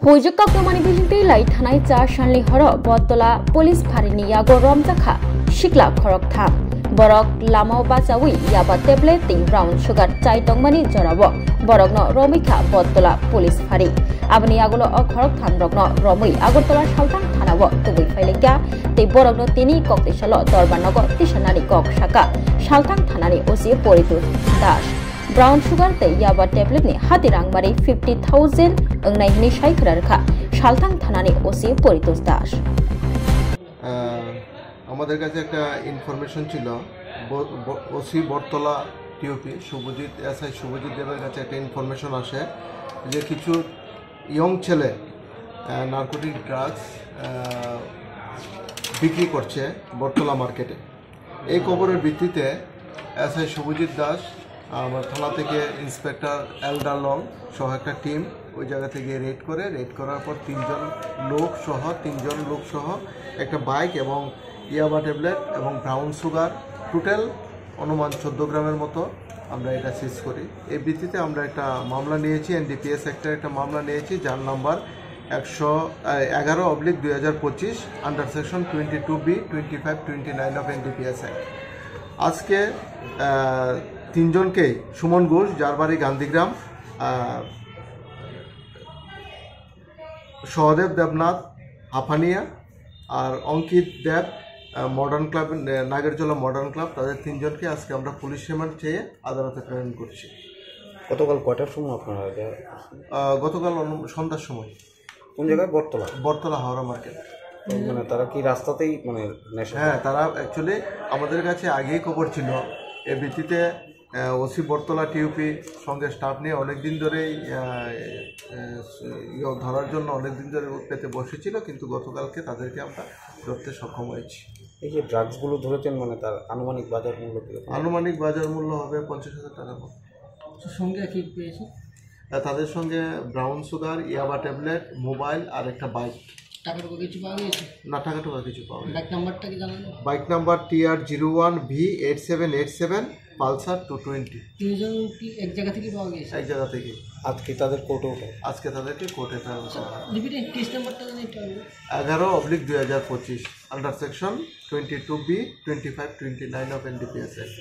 Hujukka Kumani Bijinti Lai Thanai Cha Shanli Horo Bottola Police Pharini Yago Romjakha Shikla Khorok Tham Borok Lamao Bachawi Yaba Tablet Ting Brown Sugar Chai Tongmani Jorabo Borokno Romikha Bottola Police Phari Abni Yagulo Khorok Tham Rokno Romui Agortola Saltang Thanabo Tubui Failekya Tei Borokno Tini Kok Tisalo Dorbanogo Tishanani Kok Shaka Saltang Thanani Osi Poritu Dash Brown sugar te yaba tablet ni hatirang mari 50,000 engnai ni shaikra rakha Saltang thanani osi Poritos Das আমাদের কাছে একটা information ছিল OC বটতলা TOP Subhajit SI Subhajit দেবের কাছে একটা information আসে যে কিছু ইয়ং ছেলে নারকোটিক ড্রাগস বিক্রি করছে বটতলা মার্কেটে। এই খবরের ভিত্তিতে এসআই শুভজিৎ দাস আমার থানা থেকে ইন্সপেক্টর এলডা লং সহ একটা টিম ওই জায়গা থেকে রেড করার পর তিনজন লোক সহ একটা বাইক এবং ইয়াবা ট্যাবলেট এবং ব্রাউন সুগার টোটাল অনুমান 14 গ্রামের মতো আমরা এটা সিজ করি। এই ভিত্তিতে আমরা একটা মামলা নিয়েছি, এনডিপিএস অ্যাক্টের একটা মামলা নিয়েছি যার number 111/2025 under section 22B 2529 of NDPS act. আজকে তিনজনকে সুমন ঘোষ যার বাড়ি গান্ধীগ্রাম, সহদেব দেবনাথ হাফানিয়া আর Ankit Deb modern club Nagerjala modern club, তাদের তিনজনকে আজকে আমরা পুলিশ রিমান্ড চেয়ে আদালতে প্রেরণ করছি। গতকাল কয়টার সময় আপনারা? গতকাল সন্ধ্যার সময়। কোন জায়গায়? বটতলা হাওড়া মার্কেট। মানে তারা কি রাস্তাতেই মানে নেশা? হ্যাঁ, তারা অ্যাকচুয়ালি আমাদের কাছে আগেই খবর ছিল। এর ভিত্তিতে ওসি বটতলা টিউপি সঙ্গে স্টাফ নিয়ে অনেকদিন ধরেই ধরার জন্য অনেকদিন ধরে পেতে বসেছিল, কিন্তু গতকালকে তাদেরকে আমরা ধরতে সক্ষম হয়েছি। এই যে ড্রাগসগুলো ধরেছেন মানে তার আনুমানিক বাজার মূল্য কি? আনুমানিক বাজার মূল্য হবে 50,000 টাকার মতো। সঙ্গে কি পেয়েছে? তাদের সঙ্গে ব্রাউন সুগার, ইয়াবা ট্যাবলেট, মোবাইল আর একটা বাইক। টাকা কিছু পাওয়া গেছে? না, টাকা কিছু পাওয়া গেছে। বাইক নাম্বারটা কি জানেন? Bike number TR01V8787 Pulsar 220। তিনজন কি এক জায়গা থেকে পাওয়া গেছে? এক জায়গা থেকে। আজকে তাদের কোর্টে আজকে তাদেরকে কোর্টে প্রেরণ করা হবে। লিপিটে কেস নাম্বারটা জানেন? 11/2025 under section 22B 2529 of NDPS act.